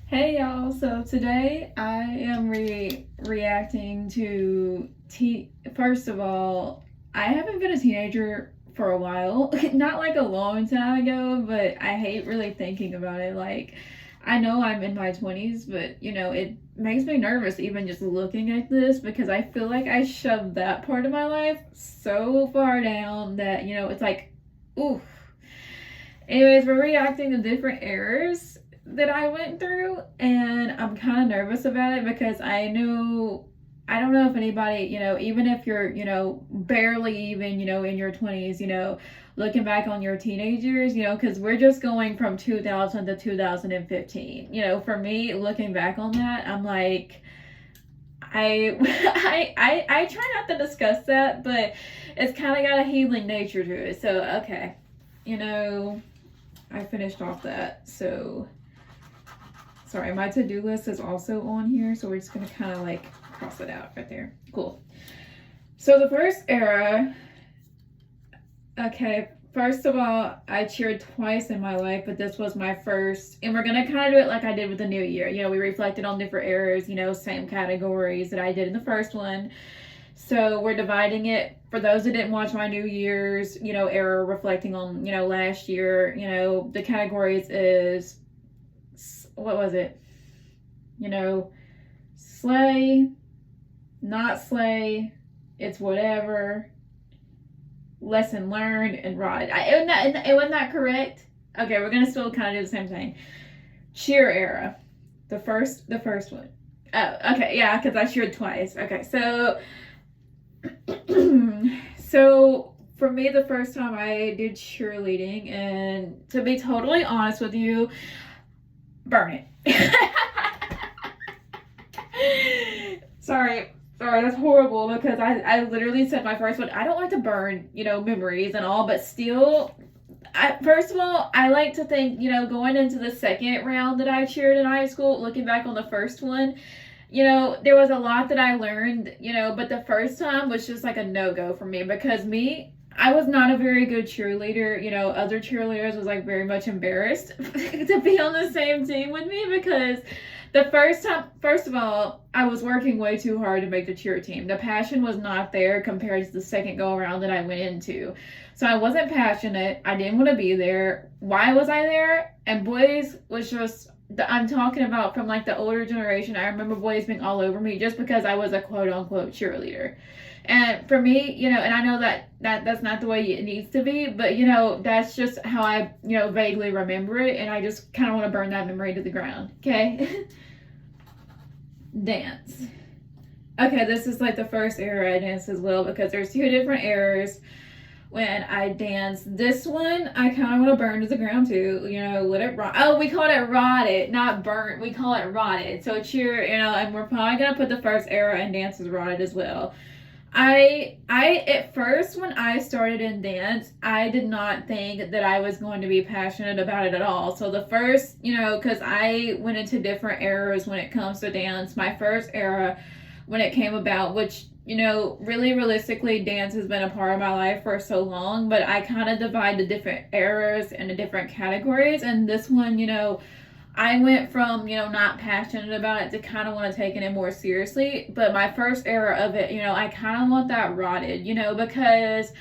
Hey y'all, so today I am reacting to first of all, I haven't been a teenager for a while. Not like a long time ago, but I hate really thinking about it. Like I know I'm in my 20s, but it makes me nervous even just looking at this because I feel like I shoved that part of my life so far down that, it's like, ooh. Anyways, we're reacting to different errors that I went through, and I'm kind of nervous about it because I don't know if anybody, even if you're, barely even, in your 20s, looking back on your teenage years, because we're just going from 2000 to 2015. For me, looking back on that, I'm like, I, I try not to discuss that, but it's kind of got a healing nature to it. So, okay, I finished off that. So, sorry, my to-do list is also on here, so we're just gonna kind of like cross it out right there. Cool. So the first era, okay, first of all, I cheered twice in my life, but this was my first, and we're gonna kind of do it like I did with the new year. We reflected on different eras, same categories that I did in the first one. So we're dividing it for those that didn't watch my New Year's, era reflecting on, last year, the categories is, what was it? Slay, not slay, it's whatever, lesson learned, and rotted. Wasn't that correct? Okay, we're gonna still kind of do the same thing. Cheer era, the first one. Oh, okay, yeah, because I cheered twice. Okay, so so for me, the first time I did cheerleading, and to be totally honest with you, burn it. Sorry, that's horrible because I literally said my first one. I don't like to burn, memories and all, but still, first of all, I like to think, going into the second round that I cheered in high school, looking back on the first one, there was a lot that I learned, but the first time was just like a no-go for me because I was not a very good cheerleader. Other cheerleaders was like very much embarrassed to be on the same team with me because the first of all, I was working way too hard to make the cheer team. The passion was not there compared to the second go around that I went into. So I wasn't passionate. I didn't want to be there. Why was I there? And boys was just, I'm talking about from like the older generation. I remember boys being all over me just because I was a quote unquote cheerleader. And for me, and I know that's not the way it needs to be, but that's just how I, vaguely remember it, and I just kind of want to burn that memory to the ground. Okay. Dance. Okay, this is like the first era I danced as well because there's two different eras when I danced. This one I kind of want to burn to the ground too. Let it rot. Oh, we call it rotted, not burnt. We call it rotted. So cheer, and we're probably gonna put the first era in dance as rotted as well. I at first when I started in dance, I did not think that I was going to be passionate about it at all. So the first, because I went into different eras when it comes to dance. My first era when it came about, which, really realistically, dance has been a part of my life for so long, but I kind of divide the different eras into different categories. And this one, I went from, not passionate about it to kind of want to take it more seriously. But my first era of it, I kind of want that rotted, because,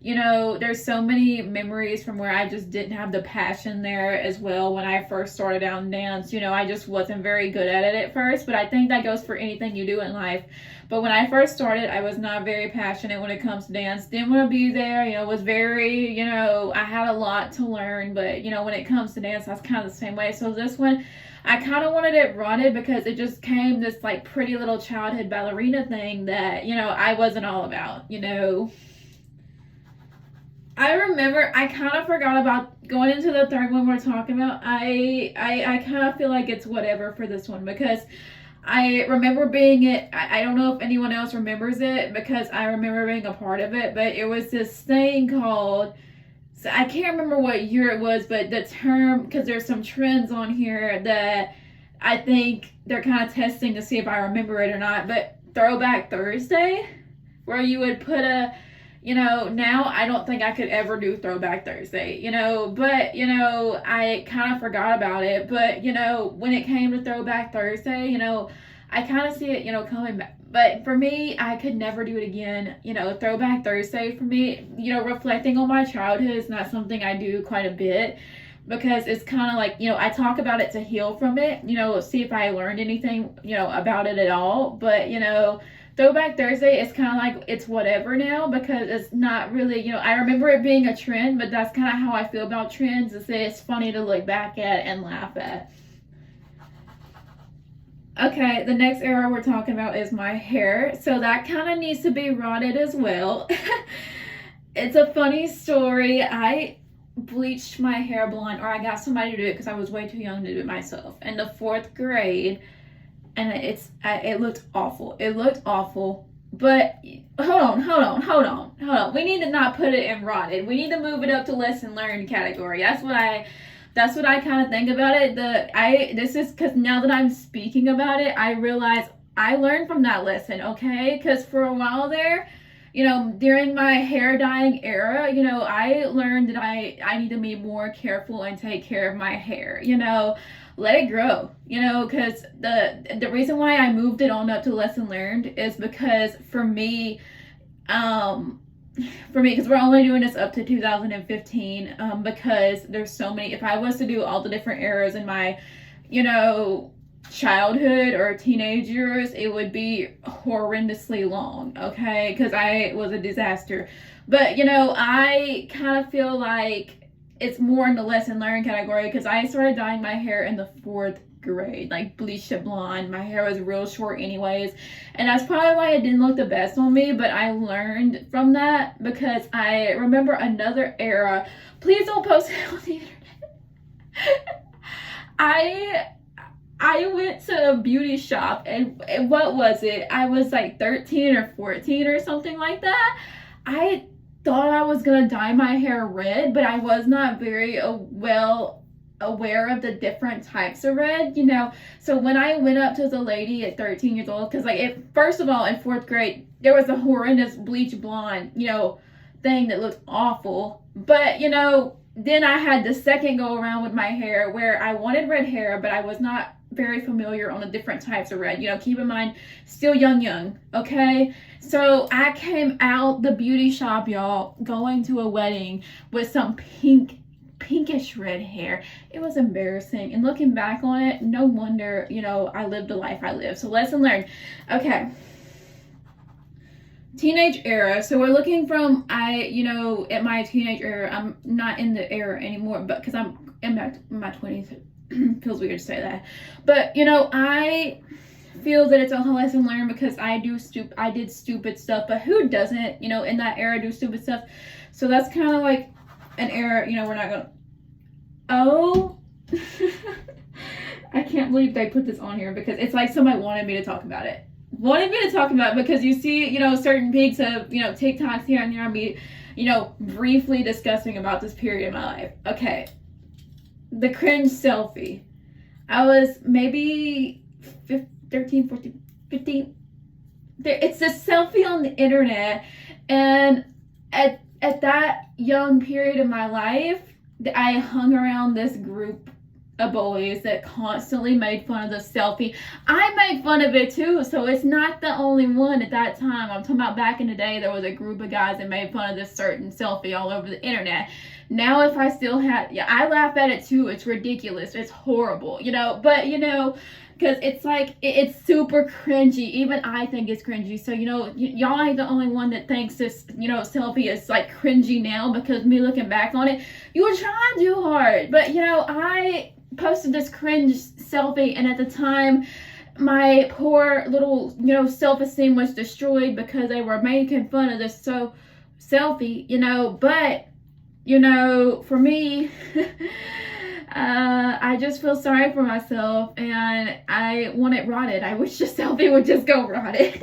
there's so many memories from where I just didn't have the passion there as well when I first started out in dance. I just wasn't very good at it at first, but I think that goes for anything you do in life. But when I first started, I was not very passionate when it comes to dance. Didn't want to be there, was very, I had a lot to learn. But, when it comes to dance, I was kind of the same way. So this one, I kind of wanted it rotted because it just came this like pretty little childhood ballerina thing that, I wasn't all about, I remember I kind of forgot about going into the third one we're talking about. I kind of feel like it's whatever for this one because I remember being it. I don't know if anyone else remembers it because I remember being a part of it, but it was this thing called, so I can't remember what year it was, but the term, because there's some trends on here that I think they're kind of testing to see if I remember it or not, but Throwback Thursday, where you would put now I don't think I could ever do Throwback Thursday, but, I kind of forgot about it. But, when it came to Throwback Thursday, I kind of see it, coming back. But for me, I could never do it again. Throwback Thursday for me, reflecting on my childhood is not something I do quite a bit, because it's kind of like, I talk about it to heal from it, see if I learned anything, about it at all. But, Throwback Thursday is kind of like, it's whatever now, because it's not really, I remember it being a trend, but that's kind of how I feel about trends, is that it's funny to look back at and laugh at. Okay, the next era we're talking about is my hair. So that kind of needs to be rotted as well. It's a funny story. I bleached my hair blonde, or I got somebody to do it because I was way too young to do it myself, in the 4th grade. And it looked awful. It looked awful. But hold on. We need to not put it in rotted. We need to move it up to lesson learned category. That's what I kind of think about it. This is because now that I'm speaking about it, I realize I learned from that lesson, okay? Because for a while there, during my hair dyeing era, I learned that I need to be more careful and take care of my hair, let it grow, because the reason why I moved it on up to lesson learned is because for me, because we're only doing this up to 2015, because there's so many. If I was to do all the different eras in my, childhood or teenage years, it would be horrendously long, okay? Because I was a disaster. But, I kind of feel like it's more in the lesson learned category, because I started dyeing my hair in the 4th grade, like bleached it blonde. My hair was real short anyways, and that's probably why it didn't look the best on me. But I learned from that, because I remember another era. Please don't post it on the internet. I went to a beauty shop, and what was it? I was like 13 or 14 or something like that. I thought I was gonna dye my hair red, but I was not very well aware of the different types of red, So when I went up to the lady at 13 years old, because first of all, in 4th grade, there was a horrendous bleach blonde, thing that looked awful. But, then I had the second go around with my hair where I wanted red hair, but I was not very familiar on the different types of red. Keep in mind, still young, okay? So I came out the beauty shop, y'all, going to a wedding with some pinkish red hair. It was embarrassing. And looking back on it, no wonder, I lived the life I lived. So lesson learned. Okay. Teenage era. So we're looking from, at my teenage era, I'm not in the era anymore, but because I'm in my 20s, it feels weird to say that. But, I feel that it's a lesson learned, because I did stupid stuff, but who doesn't, in that era do stupid stuff? So that's kind of like an era, we're not gonna, I can't believe they put this on here, because it's like somebody wanted me to talk about it. Because you see, certain peaks of, TikToks here and there, me, briefly discussing about this period of my life. Okay. The cringe selfie. I was maybe 13, 14, 15. It's a selfie on the internet. And at that young period of my life, I hung around this group of boys that constantly made fun of the selfie. I made fun of it too, so it's not the only one at that time. I'm talking about back in the day, there was a group of guys that made fun of this certain selfie all over the internet. Now if I still had, I laugh at it too. It's ridiculous. It's horrible, but because it's like, it's super cringy. Even I think it's cringy. So, y'all ain't the only one that thinks this, selfie is like cringy now, because me looking back on it, you were trying too hard. But, I posted this cringe selfie, and at the time, my poor little, self-esteem was destroyed because they were making fun of this selfie, but, for me, I just feel sorry for myself, and I want it rotted. I wish the selfie would just go rotted.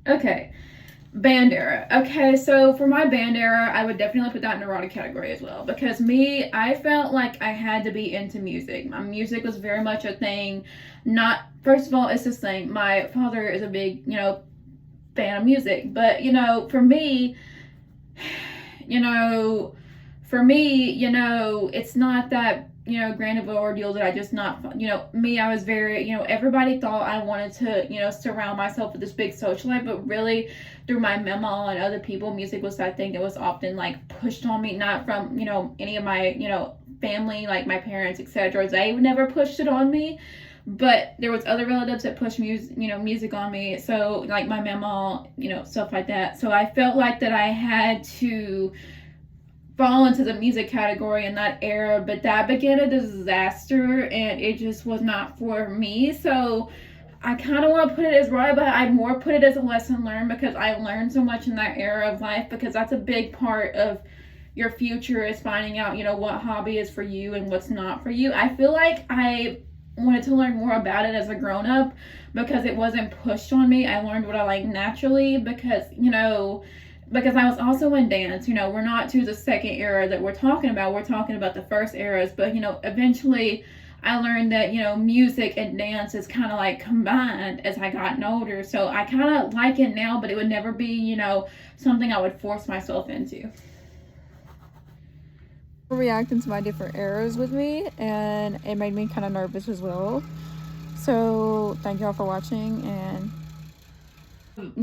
Okay. Band era. Okay, so for my band era, I would definitely put that in the rotted category as well, because I felt like I had to be into music. My music was very much a thing. First of all, it's this thing. My father is a big, fan of music. But you know, for me, you know, it's not that, you know, grand of an ordeal that I just not, you know, me, I was very, you know, everybody thought I wanted to, you know, surround myself with this big social life, but really through my mama and other people, music was that thing that was often like pushed on me, not from, you know, any of my, you know, family, like my parents, etc. They never pushed it on me, but there was other relatives that pushed music, you know, music on me. So like my mama, you know, stuff like that. So I felt like that I had to fall into the music category in that era, but that began a disaster and it just was not for me. So I kind of want to put it as right, but I more put it as a lesson learned, because I learned so much in that era of life, because that's a big part of your future, is finding out, you know, what hobby is for you and what's not for you. I feel like I wanted to learn more about it as a grown-up because it wasn't pushed on me. I learned what I like naturally, because, you know, because I was also in dance. You know, we're not to the second era that we're talking about. We're talking about the first eras. But, you know, eventually I learned that, you know, music and dance is kind of like combined as I gotten older. So I kind of like it now, but it would never be, you know, something I would force myself into. Reacting to my different eras with me, and it made me kind of nervous as well. So thank y'all for watching, and You know,